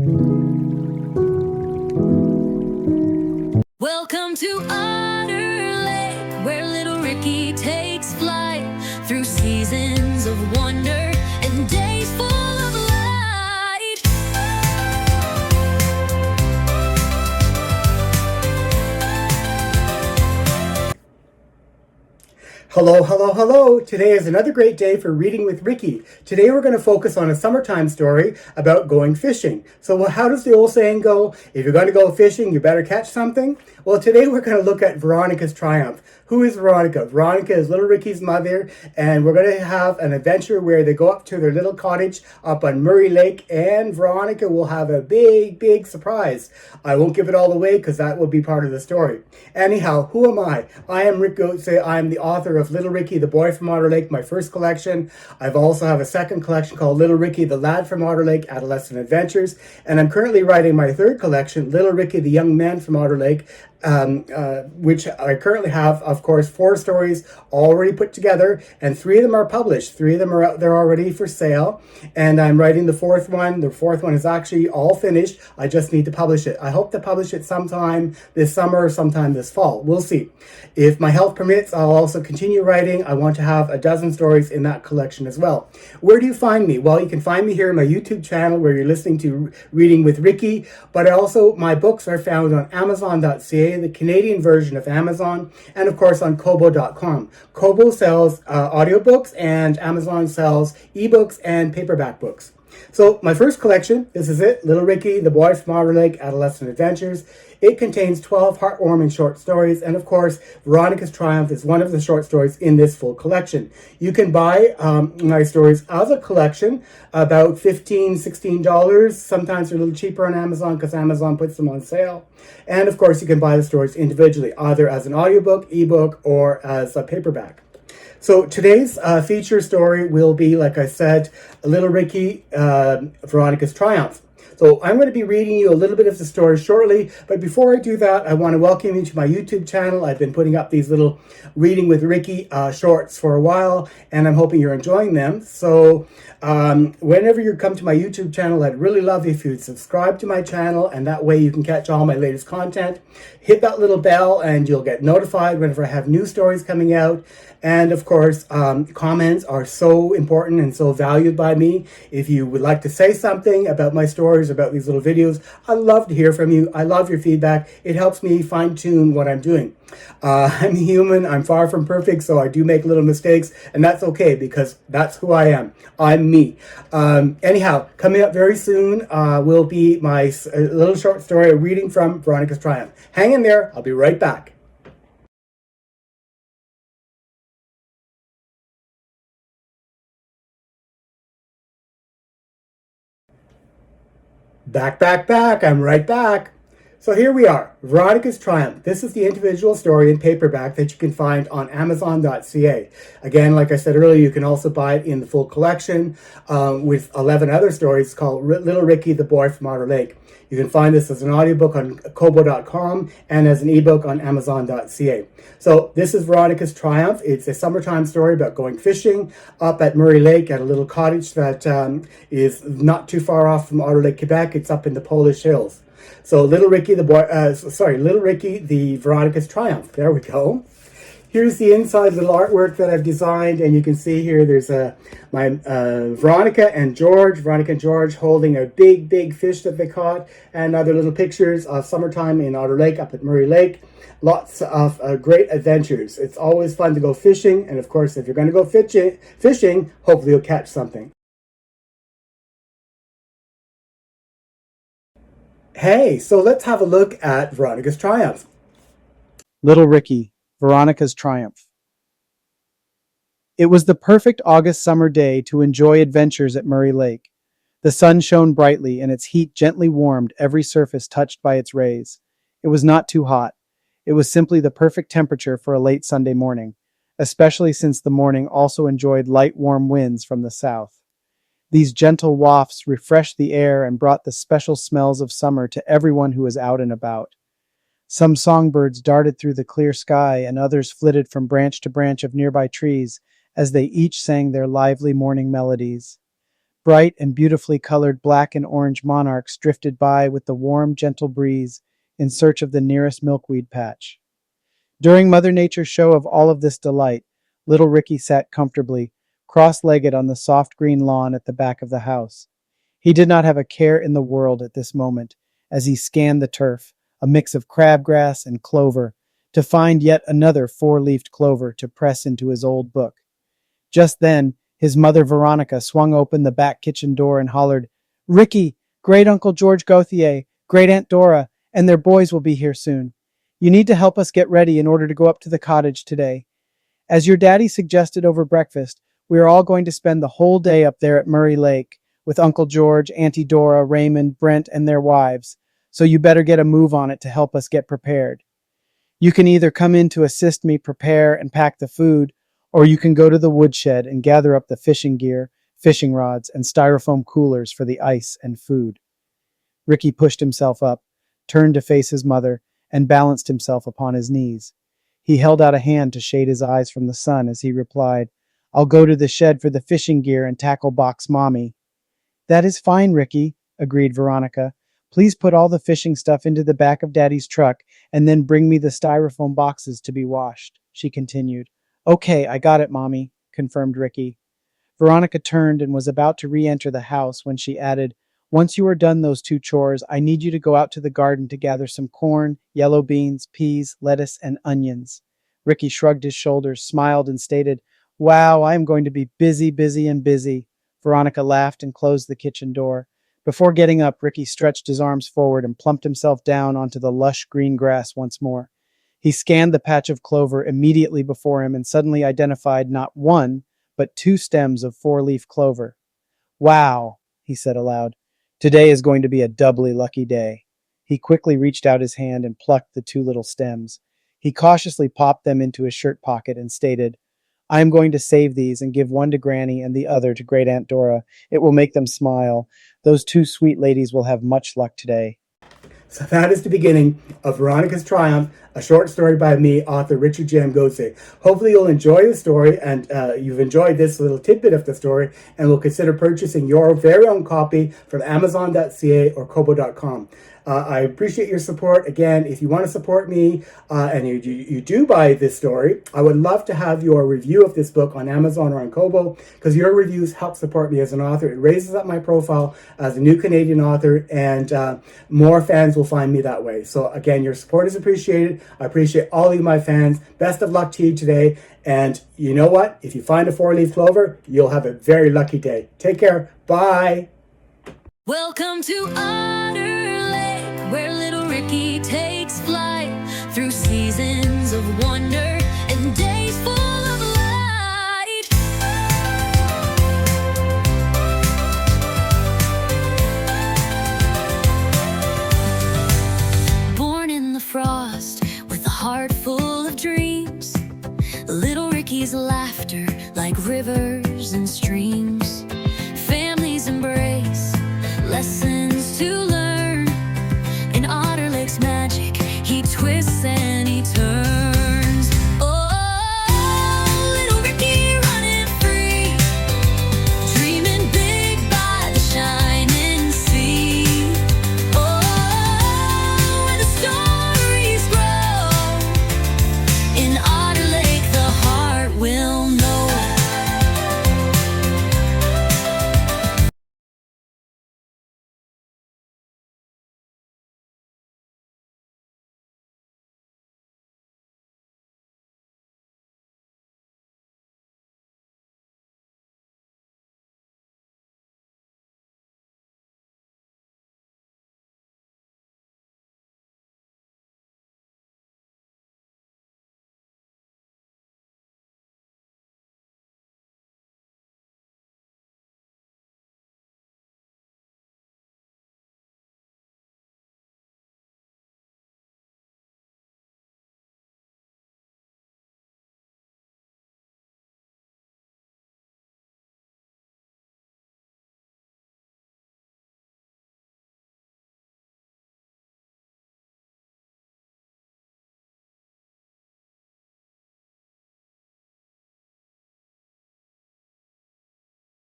Welcome to Otter Lake, where little Ricky takes flight through seasons of wonder and days full of light. Hello, hello, hello! Today is another great day for Reading with Ricky. Today we're going to focus on a summertime story about going fishing. So how does the old saying go? If you're going to go fishing, you better catch something? Well, today we're going to look at Veronica's triumph. Who is Veronica? Veronica is little Ricky's mother, and we're going to have an adventure where they go up to their little cottage up on Murray Lake, and Veronica will have a big, big surprise. I won't give it all away because that will be part of the story. Anyhow, who am I? I am Rick Gauthier. I am the author of Little Ricky, the Boy from Otter Lake, my first collection. I've also have a second collection called Little Ricky, the Lad from Otter Lake, Adolescent Adventures. And I'm currently writing my third collection, Little Ricky, the Young Man from Otter Lake, which I currently have, of course, 4 stories already put together, and 3 of them are published. 3 of them are out there already for sale, and I'm writing the 4th one. The 4th one is actually all finished. I just need to publish it. I hope to publish it sometime this summer or sometime this fall. We'll see. If my health permits, I'll also continue writing. I want to have a dozen stories in that collection as well. Where do you find me? Well, you can find me here on my YouTube channel where you're listening to Reading with Ricky, but also my books are found on Amazon.ca, the Canadian version of Amazon, and of course on Kobo.com. Kobo sells audiobooks and Amazon sells ebooks and paperback books. So my first collection, this is it, Little Ricky, the Boy from Otter Lake, Adolescent Adventures. It contains 12 heartwarming short stories, and of course, Veronica's Triumph is one of the short stories in this full collection. You can buy my stories as a collection, about $15, $16. Sometimes they're a little cheaper on Amazon because Amazon puts them on sale. And of course, you can buy the stories individually, either as an audiobook, ebook, or as a paperback. So today's feature story will be, like I said, Little Ricky, Veronica's Triumph. So I'm going to be reading you a little bit of the story shortly, but before I do that, I want to welcome you to my YouTube channel. I've been putting up these little Reading with Ricky shorts for a while, and I'm hoping you're enjoying them. So whenever you come to my YouTube channel, I'd really love if you'd subscribe to my channel, and that way you can catch all my latest content. Hit that little bell and you'll get notified whenever I have new stories coming out. And of course, comments are so important and so valued by me. If you would like to say something about my stories, about these little videos, I'd love to hear from you. I love your feedback. It helps me fine-tune what I'm doing. I'm human. I'm far from perfect, so I do make little mistakes, and that's okay because that's who I am. I'm me. Anyhow, coming up very soon will be my little short story reading from Veronica's Triumph. Hang in there. I'll be right back. Back. I'm right back. So here we are, Veronica's Triumph. This is the individual story in paperback that you can find on Amazon.ca. Again, like I said earlier, you can also buy it in the full collection with 11 other stories called Little Ricky, the Boy from Otter Lake. You can find this as an audiobook on Kobo.com and as an ebook on Amazon.ca. So this is Veronica's Triumph. It's a summertime story about going fishing up at Murray Lake at a little cottage that is not too far off from Otter Lake, Quebec. It's up in the Polish hills. So Little Ricky, the Veronica's Triumph. There we go. Here's the inside little artwork that I've designed, and you can see here there's Veronica and George holding a big fish that they caught, and other little pictures of summertime in Otter Lake up at Murray Lake. Lots of great adventures. It's always fun to go fishing, and of course, if you're going to go fishing, hopefully you'll catch something. Hey, so let's have a look at Veronica's Triumph. Little Ricky, Veronica's Triumph. It was the perfect August summer day to enjoy adventures at Murray Lake. The sun shone brightly, and its heat gently warmed every surface touched by its rays. It was not too hot. It was simply the perfect temperature for a late Sunday morning, especially since the morning also enjoyed light, warm winds from the south. These gentle wafts refreshed the air and brought the special smells of summer to everyone who was out and about. Some songbirds darted through the clear sky, and others flitted from branch to branch of nearby trees as they each sang their lively morning melodies. Bright and beautifully colored black and orange monarchs drifted by with the warm, gentle breeze in search of the nearest milkweed patch. During Mother Nature's show of all of this delight, little Ricky sat comfortably, cross-legged on the soft green lawn at the back of the house. He did not have a care in the world at this moment, as he scanned the turf, a mix of crabgrass and clover, to find yet another four-leafed clover to press into his old book. Just then, his mother Veronica swung open the back kitchen door and hollered, "Ricky, Great Uncle George Gauthier, Great Aunt Dora, and their boys will be here soon. You need to help us get ready in order to go up to the cottage today. As your daddy suggested over breakfast, we are all going to spend the whole day up there at Murray Lake with Uncle George, Auntie Dora, Raymond, Brent, and their wives, so you better get a move on it to help us get prepared. You can either come in to assist me prepare and pack the food, or you can go to the woodshed and gather up the fishing gear, fishing rods, and styrofoam coolers for the ice and food." Ricky pushed himself up, turned to face his mother, and balanced himself upon his knees. He held out a hand to shade his eyes from the sun as he replied, "I'll go to the shed for the fishing gear and tackle box Mommy." "That is fine, Ricky," agreed Veronica. "Please put all the fishing stuff into the back of Daddy's truck and then bring me the styrofoam boxes to be washed," she continued. "Okay, I got it, Mommy," confirmed Ricky. Veronica turned and was about to re-enter the house when she added, "Once you are done those two chores, I need you to go out to the garden to gather some corn, yellow beans, peas, lettuce, and onions." Ricky shrugged his shoulders, smiled, and stated, "Wow, I am going to be busy, busy, and busy." Veronica laughed and closed the kitchen door. Before getting up, Ricky stretched his arms forward and plumped himself down onto the lush green grass once more. He scanned the patch of clover immediately before him and suddenly identified not one, but two stems of four-leaf clover. "Wow," he said aloud. "Today is going to be a doubly lucky day." He quickly reached out his hand and plucked the two little stems. He cautiously popped them into his shirt pocket and stated, "I am going to save these and give one to Granny and the other to Great Aunt Dora. It will make them smile. Those two sweet ladies will have much luck today." So that is the beginning of Veronica's Triumph, a short story by me, author Richard J.M. Gauthier. Hopefully you'll enjoy the story and you've enjoyed this little tidbit of the story and will consider purchasing your very own copy from Amazon.ca or Kobo.com. I appreciate your support. Again, if you want to support me and you do buy this story, I would love to have your review of this book on Amazon or on Kobo, because your reviews help support me as an author. It raises up my profile as a new Canadian author, and more fans will find me that way. So again, your support is appreciated. I appreciate all of you, my fans. Best of luck to you today. And you know what? If you find a four-leaf clover, you'll have a very lucky day. Take care. Bye. Welcome to Otter Lake, where little Ricky takes flight through seasons of wonder and days full of light. Born in the frost with a heart full of dreams, little Ricky's laughter like rivers